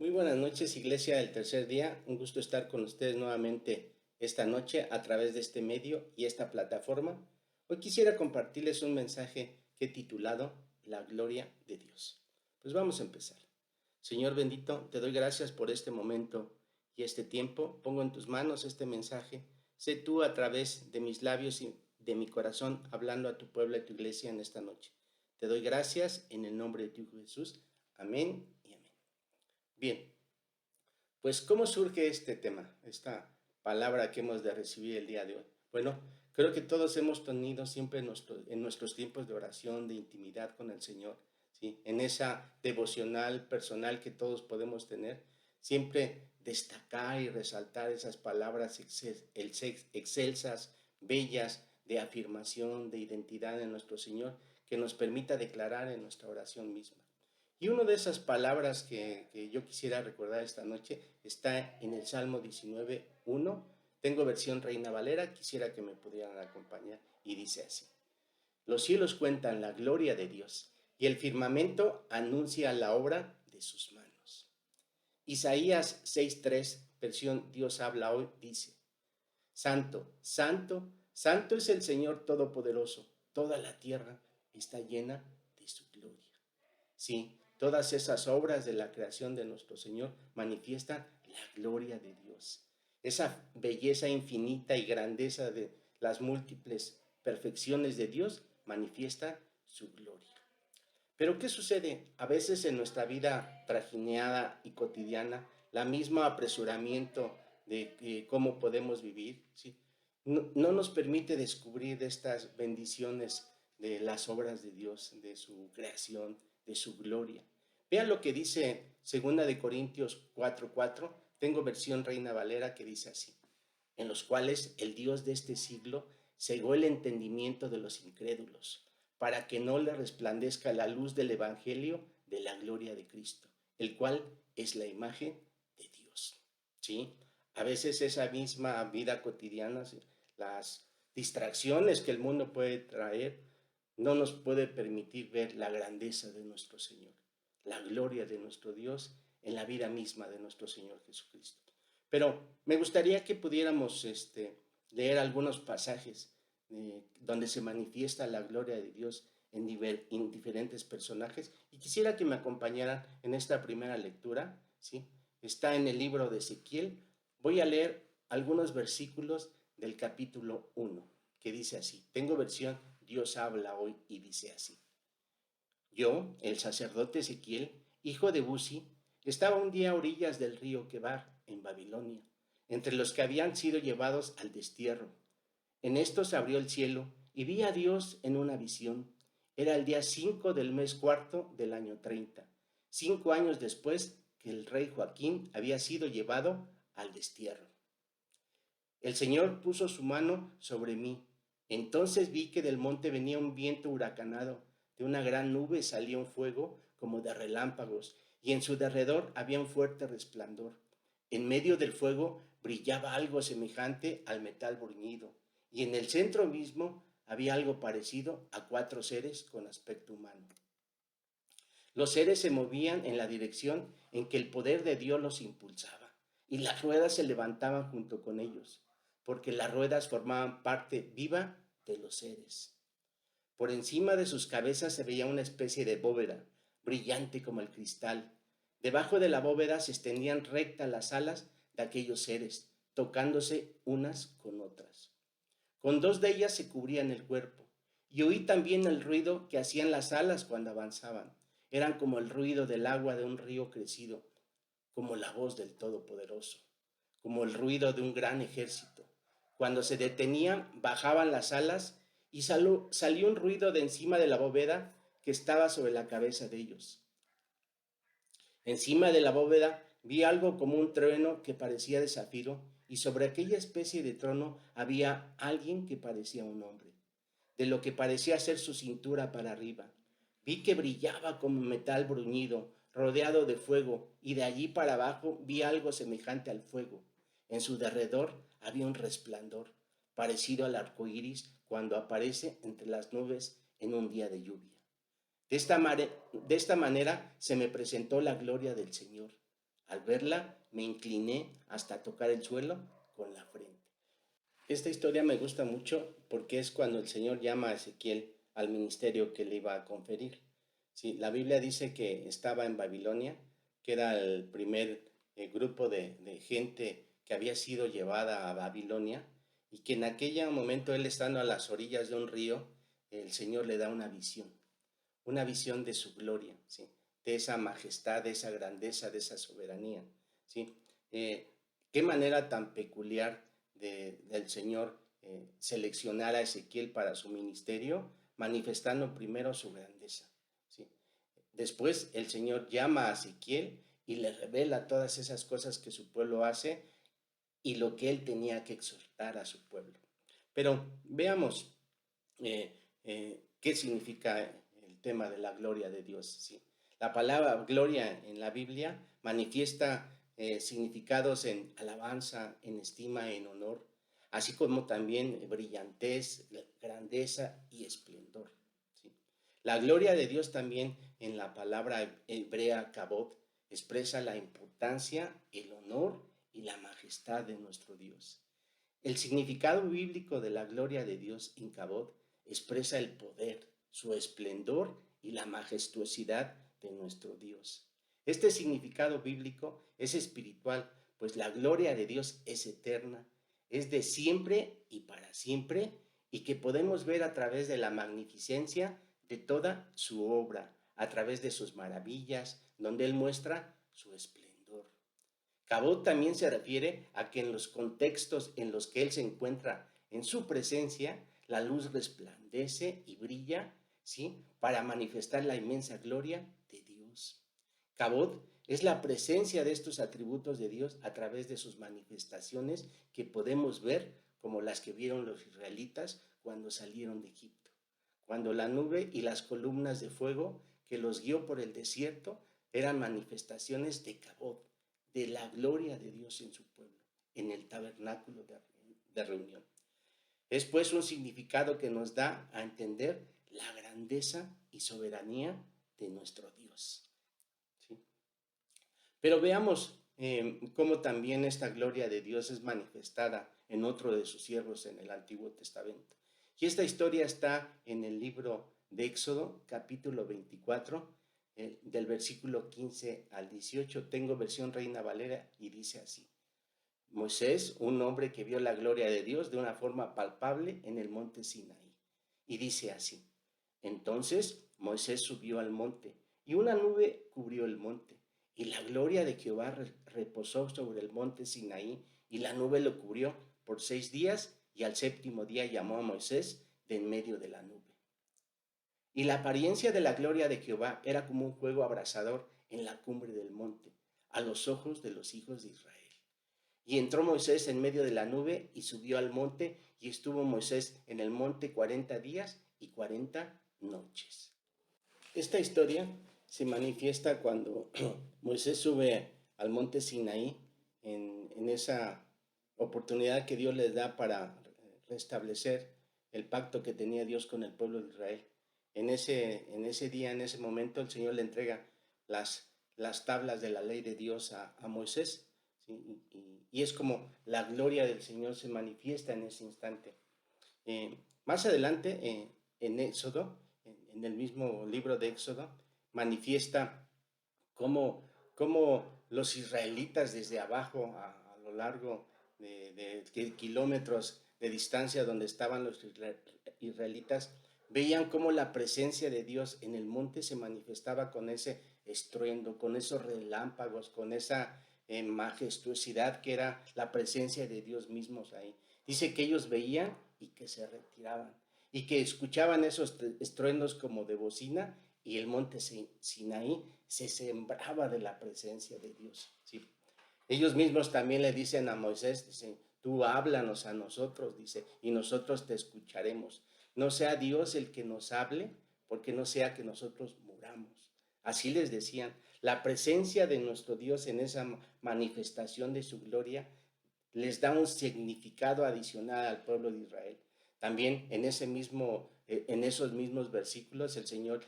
Muy buenas noches, Iglesia del Tercer Día. Un gusto estar con ustedes nuevamente esta noche a través de este medio y esta plataforma. Hoy quisiera compartirles un mensaje que he titulado La gloria de Dios. Pues vamos a empezar. Señor bendito, te doy gracias por este momento y este tiempo. Pongo en tus manos este mensaje. Sé tú a través de mis labios y de mi corazón hablando a tu pueblo y a tu iglesia en esta noche. Te doy gracias en el nombre de tu Hijo Jesús. Amén y amén. Bien, pues ¿cómo surge este tema, esta palabra que hemos de recibir el día de hoy? Bueno, creo que todos hemos tenido siempre en nuestros tiempos de oración, de intimidad con el Señor, ¿sí? En esa devocional personal que todos podemos tener, siempre destacar y resaltar esas palabras excelsas, bellas, de afirmación, de identidad en nuestro Señor, que nos permita declarar en nuestra oración misma. Y una de esas palabras que yo quisiera recordar esta noche está en el Salmo 19:1. Tengo versión Reina Valera, quisiera que me pudieran acompañar. Y dice así: Los cielos cuentan la gloria de Dios y el firmamento anuncia la obra de sus manos. Isaías 6:3, versión Dios habla hoy, dice: Santo, santo, santo es el Señor Todopoderoso. Toda la tierra está llena de su gloria. Sí, todas esas obras de la creación de nuestro Señor manifiestan la gloria de Dios. Esa belleza infinita y grandeza de las múltiples perfecciones de Dios manifiesta su gloria. Pero ¿qué sucede? A veces en nuestra vida trajineada y cotidiana, la misma apresuramiento de cómo podemos vivir, ¿sí? No nos permite descubrir estas bendiciones de las obras de Dios, de su creación, de su gloria. Vean lo que dice 2 Corintios 4:4. Tengo versión Reina Valera que dice así: en los cuales el Dios de este siglo cegó el entendimiento de los incrédulos, para que no le resplandezca la luz del Evangelio de la gloria de Cristo, el cual es la imagen de Dios. ¿Sí? A veces esa misma vida cotidiana, las distracciones que el mundo puede traer, no nos puede permitir ver la grandeza de nuestro Señor, la gloria de nuestro Dios en la vida misma de nuestro Señor Jesucristo. Pero me gustaría que pudiéramos leer algunos pasajes donde se manifiesta la gloria de Dios en diferentes personajes, y quisiera que me acompañaran en esta primera lectura, ¿sí? Está en el libro de Ezequiel. Voy a leer algunos versículos del capítulo 1, que dice así. Tengo versión Dios habla hoy y dice así: Yo, el sacerdote Ezequiel, hijo de Buzi, estaba un día a orillas del río Quebar, en Babilonia, entre los que habían sido llevados al destierro. En esto se abrió el cielo y vi a Dios en una visión. Era el día 5 del mes cuarto del año 30, 5 años después que el rey Joaquín había sido llevado al destierro. El Señor puso su mano sobre mí. Entonces vi que del monte venía un viento huracanado. De una gran nube salía un fuego como de relámpagos, y en su derredor había un fuerte resplandor. En medio del fuego brillaba algo semejante al metal bruñido, y en el centro mismo había algo parecido a 4 seres con aspecto humano. Los seres se movían en la dirección en que el poder de Dios los impulsaba, y las ruedas se levantaban junto con ellos, porque las ruedas formaban parte viva de los seres. Por encima de sus cabezas se veía una especie de bóveda, brillante como el cristal. Debajo de la bóveda se extendían rectas las alas de aquellos seres, tocándose unas con otras. Con 2 de ellas se cubrían el cuerpo, y oí también el ruido que hacían las alas cuando avanzaban. Eran como el ruido del agua de un río crecido, como la voz del Todopoderoso, como el ruido de un gran ejército. Cuando se detenían, bajaban las alas y salió un ruido de encima de la bóveda que estaba sobre la cabeza de ellos. Encima de la bóveda vi algo como un trueno que parecía de zafiro, y sobre aquella especie de trono había alguien que parecía un hombre, de lo que parecía ser su cintura para arriba. Vi que brillaba como metal bruñido, rodeado de fuego, y de allí para abajo vi algo semejante al fuego. En su derredor había un resplandor, parecido al arco iris cuando aparece entre las nubes en un día de lluvia. De esta manera se me presentó la gloria del Señor. Al verla, me incliné hasta tocar el suelo con la frente. Esta historia me gusta mucho porque es cuando el Señor llama a Ezequiel al ministerio que le iba a conferir. Sí, la Biblia dice que estaba en Babilonia, que era el primer grupo de gente que había sido llevada a Babilonia y que en aquel momento él estando a las orillas de un río, el Señor le da una visión de su gloria, ¿sí? De esa majestad, de esa grandeza, de esa soberanía, ¿sí? Qué manera tan peculiar del Señor seleccionar a Ezequiel para su ministerio, manifestando primero su grandeza, ¿sí? Después el Señor llama a Ezequiel y le revela todas esas cosas que su pueblo hace y lo que él tenía que exhortar a su pueblo. Pero veamos qué significa el tema de la gloria de Dios. ¿Sí? La palabra gloria en la Biblia manifiesta significados en alabanza, en estima, en honor, así como también brillantez, grandeza y esplendor. ¿Sí? La gloria de Dios también en la palabra hebrea kabod expresa la importancia, el honor y la majestad de nuestro Dios. El significado bíblico de la gloria de Dios en kabod expresa el poder, su esplendor y la majestuosidad de nuestro Dios. Este significado bíblico es espiritual, pues la gloria de Dios es eterna, es de siempre y para siempre, y que podemos ver a través de la magnificencia de toda su obra, a través de sus maravillas, donde Él muestra su esplendor. Kabod también se refiere a que en los contextos en los que Él se encuentra en su presencia, la luz resplandece y brilla, ¿sí? Para manifestar la inmensa gloria de Dios. Kabod es la presencia de estos atributos de Dios a través de sus manifestaciones que podemos ver como las que vieron los israelitas cuando salieron de Egipto. Cuando la nube y las columnas de fuego que los guió por el desierto eran manifestaciones de Kabod, de la gloria de Dios en su pueblo, en el tabernáculo de reunión. Es pues un significado que nos da a entender la grandeza y soberanía de nuestro Dios. ¿Sí? Pero veamos cómo también esta gloria de Dios es manifestada en otro de sus siervos en el Antiguo Testamento. Y esta historia está en el libro de Éxodo, capítulo 24, del versículo 15 al 18. Tengo versión Reina Valera y dice así. Moisés, un hombre que vio la gloria de Dios de una forma palpable en el monte Sinaí. Y dice así. Entonces Moisés subió al monte y una nube cubrió el monte. Y la gloria de Jehová reposó sobre el monte Sinaí y la nube lo cubrió por 6 días y al 7º día llamó a Moisés de en medio de la nube. Y la apariencia de la gloria de Jehová era como un fuego abrasador en la cumbre del monte, a los ojos de los hijos de Israel. Y entró Moisés en medio de la nube y subió al monte y estuvo Moisés en el monte 40 días y 40 noches. Esta historia se manifiesta cuando Moisés sube al monte Sinaí en esa oportunidad que Dios les da para restablecer el pacto que tenía Dios con el pueblo de Israel. En ese día, en ese momento, el Señor le entrega las tablas de la ley de Dios a Moisés, ¿sí? Y es como la gloria del Señor se manifiesta en ese instante. Más adelante, en Éxodo, en el mismo libro de Éxodo, manifiesta cómo los israelitas desde abajo, a lo largo de kilómetros de distancia donde estaban los israelitas, veían cómo la presencia de Dios en el monte se manifestaba con ese estruendo, con esos relámpagos, con esa majestuosidad que era la presencia de Dios mismos ahí. Dice que ellos veían y que se retiraban y que escuchaban esos estruendos como de bocina y el monte Sinaí se sembraba de la presencia de Dios. ¿Sí? Ellos mismos también le dicen a Moisés, dicen, tú háblanos a nosotros, dice, y nosotros te escucharemos. No sea Dios el que nos hable, porque no sea que nosotros muramos. Así les decían, la presencia de nuestro Dios en esa manifestación de su gloria les da un significado adicional al pueblo de Israel. También en esos mismos versículos el Señor,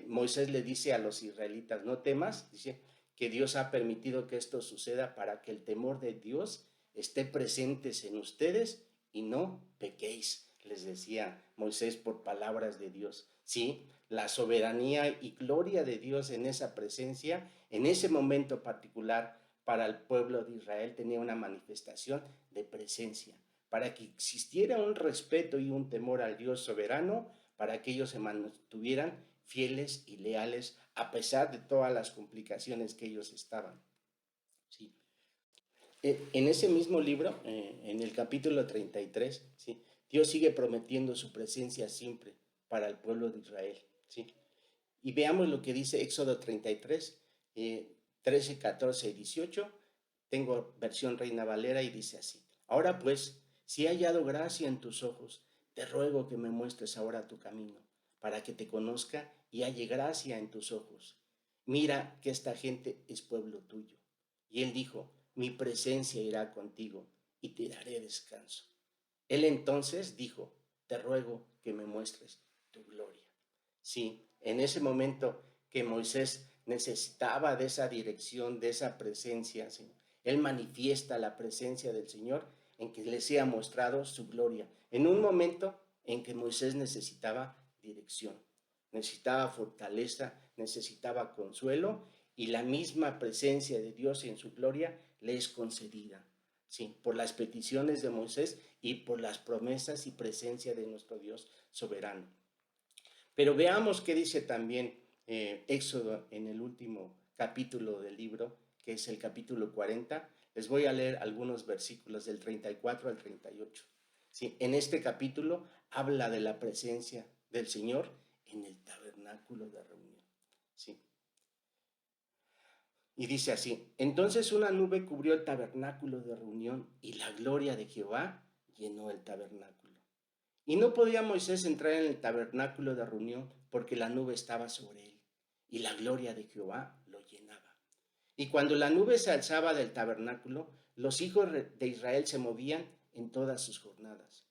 Moisés le dice a los israelitas, no temas, dice, que Dios ha permitido que esto suceda para que el temor de Dios esté presente en ustedes y no pequéis, les decía Moisés por palabras de Dios. Sí, la soberanía y gloria de Dios en esa presencia, en ese momento particular para el pueblo de Israel tenía una manifestación de presencia, para que existiera un respeto y un temor al Dios soberano, para que ellos se mantuvieran fieles y leales a pesar de todas las complicaciones que ellos estaban. ¿Sí? En ese mismo libro, en el capítulo 33, ¿sí? Dios sigue prometiendo su presencia siempre para el pueblo de Israel. ¿Sí? Y veamos lo que dice Éxodo 33, 13, 14 y 18. Tengo versión Reina Valera y dice así: ahora pues, si he hallado gracia en tus ojos, te ruego que me muestres ahora tu camino, para que te conozca y halle gracia en tus ojos. Mira que esta gente es pueblo tuyo. Y él dijo: mi presencia irá contigo y te daré descanso. Él entonces dijo: te ruego que me muestres tu gloria. Sí, en ese momento que Moisés necesitaba de esa dirección, de esa presencia, ¿sí? Él manifiesta la presencia del Señor en que le sea mostrado su gloria. En un momento en que Moisés necesitaba dirección, necesitaba fortaleza, necesitaba consuelo, y la misma presencia de Dios en su gloria le es concedida. Sí, por las peticiones de Moisés y por las promesas y presencia de nuestro Dios soberano. Pero veamos qué dice también Éxodo en el último capítulo del libro, que es el capítulo 40. Les voy a leer algunos versículos del 34 al 38. ¿Sí? En este capítulo habla de la presencia del Señor en el tabernáculo de reunión. ¿Sí? Y dice así: entonces una nube cubrió el tabernáculo de reunión y la gloria de Jehová llenó el tabernáculo. Y no podía Moisés entrar en el tabernáculo de reunión porque la nube estaba sobre él y la gloria de Jehová lo llenaba. Y cuando la nube se alzaba del tabernáculo, los hijos de Israel se movían en todas sus jornadas.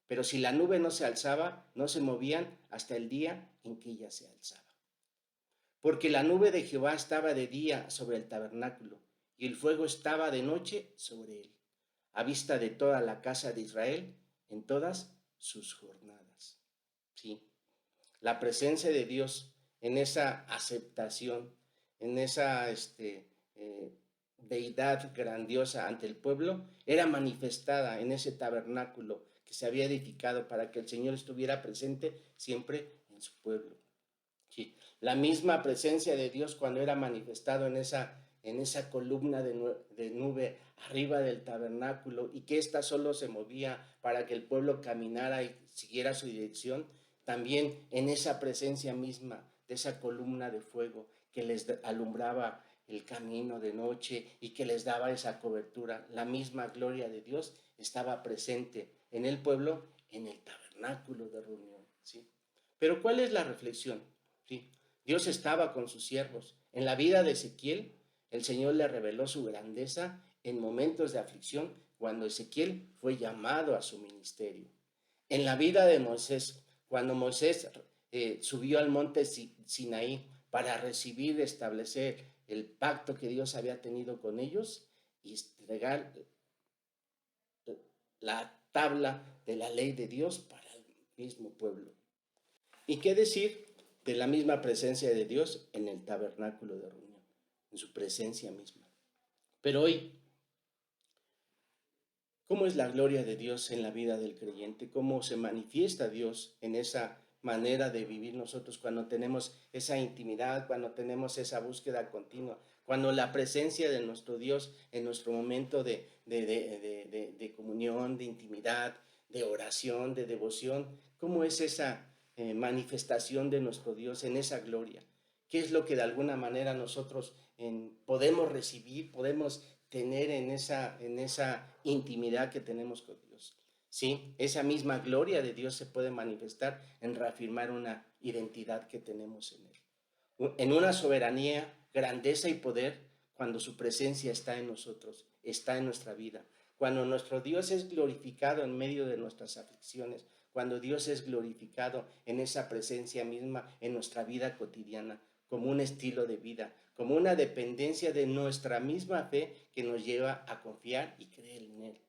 Pero si la nube no se alzaba, no se movían hasta el día en que ella se alzaba. Porque la nube de Jehová estaba de día sobre el tabernáculo y el fuego estaba de noche sobre él, a vista de toda la casa de Israel en todas sus jornadas. ¿Sí? La presencia de Dios en esa aceptación, en esa deidad grandiosa ante el pueblo, era manifestada en ese tabernáculo que se había edificado para que el Señor estuviera presente siempre en su pueblo. Sí. La misma presencia de Dios cuando era manifestado en esa columna de nube arriba del tabernáculo, y que ésta solo se movía para que el pueblo caminara y siguiera su dirección, también en esa presencia misma de esa columna de fuego que les alumbraba el camino de noche y que les daba esa cobertura, la misma gloria de Dios estaba presente en el pueblo, en el tabernáculo de reunión. ¿Sí? Pero ¿cuál es la reflexión? ¿Sí? Dios estaba con sus siervos. En la vida de Ezequiel, el Señor le reveló su grandeza en momentos de aflicción cuando Ezequiel fue llamado a su ministerio. En la vida de Moisés, cuando Moisés subió al monte Sinaí para recibir, establecer el pacto que Dios había tenido con ellos y entregar la tabla de la ley de Dios para el mismo pueblo. ¿Y qué decir de la misma presencia de Dios en el tabernáculo de reunión, en su presencia misma? Pero hoy, ¿cómo es la gloria de Dios en la vida del creyente? ¿Cómo se manifiesta Dios en esa manera de vivir nosotros cuando tenemos esa intimidad, cuando tenemos esa búsqueda continua, cuando la presencia de nuestro Dios en nuestro momento de comunión, de intimidad, de oración, de devoción? ¿Cómo es esa manifestación de nuestro Dios en esa gloria? ¿Qué es lo que de alguna manera nosotros podemos recibir, podemos tener en esa intimidad que tenemos con Dios? ¿Sí? Esa misma gloria de Dios se puede manifestar en reafirmar una identidad que tenemos en Él. En una soberanía, grandeza y poder, cuando su presencia está en nosotros, está en nuestra vida. Cuando nuestro Dios es glorificado en medio de nuestras aflicciones, cuando Dios es glorificado en esa presencia misma en nuestra vida cotidiana, como un estilo de vida, como una dependencia de nuestra misma fe que nos lleva a confiar y creer en Él.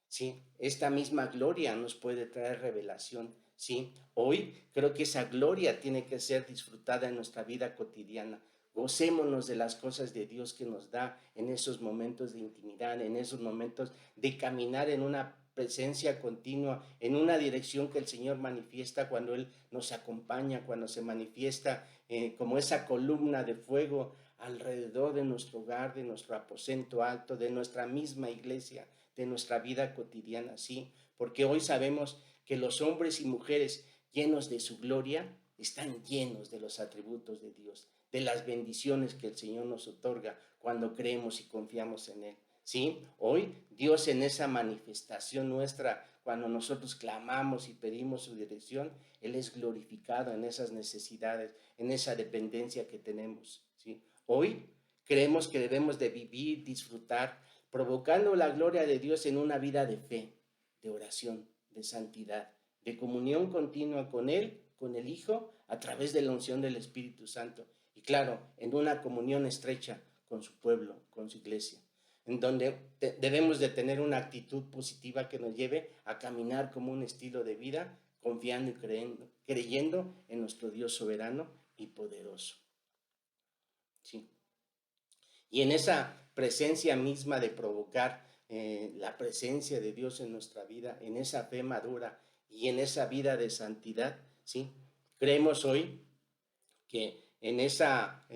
Sí, esta misma gloria nos puede traer revelación. Sí, hoy creo que esa gloria tiene que ser disfrutada en nuestra vida cotidiana. Gocémonos de las cosas de Dios que nos da en esos momentos de intimidad, en esos momentos de caminar en una presencia continua, en una dirección que el Señor manifiesta cuando Él nos acompaña, cuando se manifiesta como esa columna de fuego alrededor de nuestro hogar, de nuestro aposento alto, de nuestra misma iglesia, de nuestra vida cotidiana, sí, porque hoy sabemos que los hombres y mujeres llenos de su gloria están llenos de los atributos de Dios, de las bendiciones que el Señor nos otorga cuando creemos y confiamos en Él. Sí, hoy Dios en esa manifestación nuestra, cuando nosotros clamamos y pedimos su dirección, Él es glorificado en esas necesidades, en esa dependencia que tenemos. ¿Sí? Hoy creemos que debemos de vivir, disfrutar, provocando la gloria de Dios en una vida de fe, de oración, de santidad, de comunión continua con Él, con el Hijo, a través de la unción del Espíritu Santo. Y claro, en una comunión estrecha con su pueblo, con su iglesia, en donde debemos de tener una actitud positiva que nos lleve a caminar como un estilo de vida, confiando y creyendo en nuestro Dios soberano y poderoso. Sí. Y en esa presencia misma de provocar la presencia de Dios en nuestra vida, en esa fe madura y en esa vida de santidad, ¿sí? Creemos hoy que en esa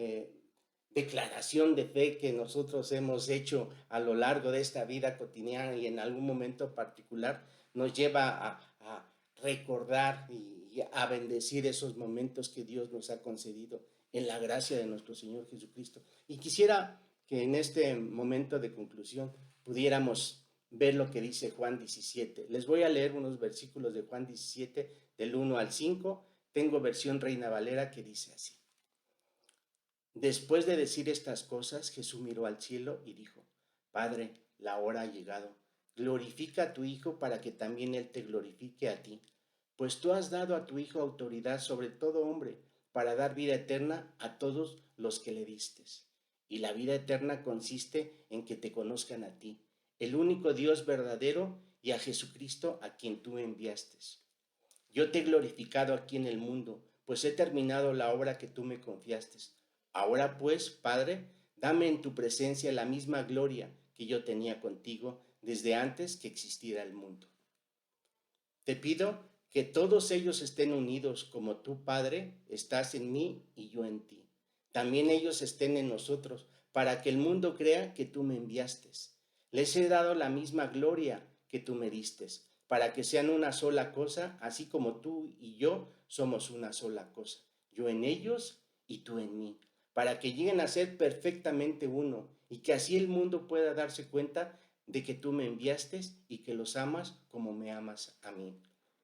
declaración de fe que nosotros hemos hecho a lo largo de esta vida cotidiana y en algún momento particular, nos lleva a recordar y a bendecir esos momentos que Dios nos ha concedido en la gracia de nuestro Señor Jesucristo. Y quisiera que en este momento de conclusión pudiéramos ver lo que dice Juan 17. Les voy a leer unos versículos de Juan 17, del 1 al 5. Tengo versión Reina Valera que dice así. Después de decir estas cosas, Jesús miró al cielo y dijo, Padre, la hora ha llegado. Glorifica a tu Hijo para que también Él te glorifique a ti, pues tú has dado a tu Hijo autoridad sobre todo hombre, para dar vida eterna a todos los que le distes. Y la vida eterna consiste en que te conozcan a ti, el único Dios verdadero, y a Jesucristo a quien tú enviaste. Yo te he glorificado aquí en el mundo, pues he terminado la obra que tú me confiaste. Ahora pues, Padre, dame en tu presencia la misma gloria que yo tenía contigo desde antes que existiera el mundo. Te pido que todos ellos estén unidos como tú, Padre, estás en mí y yo en ti. También ellos estén en nosotros, para que el mundo crea que tú me enviaste. Les he dado la misma gloria que tú me diste, para que sean una sola cosa, así como tú y yo somos una sola cosa. Yo en ellos y tú en mí, para que lleguen a ser perfectamente uno, y que así el mundo pueda darse cuenta de que tú me enviaste y que los amas como me amas a mí.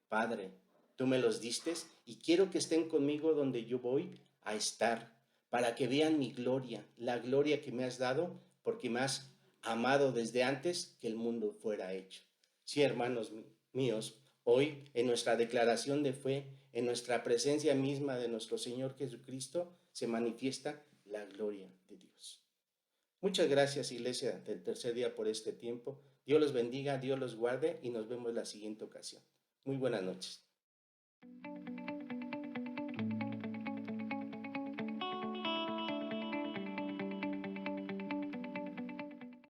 Padre, tú me los diste y quiero que estén conmigo donde yo voy a estar, para que vean mi gloria, la gloria que me has dado, porque me has amado desde antes que el mundo fuera hecho. Sí, hermanos míos, hoy en nuestra declaración de fe, en nuestra presencia misma de nuestro Señor Jesucristo, se manifiesta la gloria de Dios. Muchas gracias, Iglesia del Tercer Día, por este tiempo. Dios los bendiga, Dios los guarde y nos vemos la siguiente ocasión. Muy buenas noches.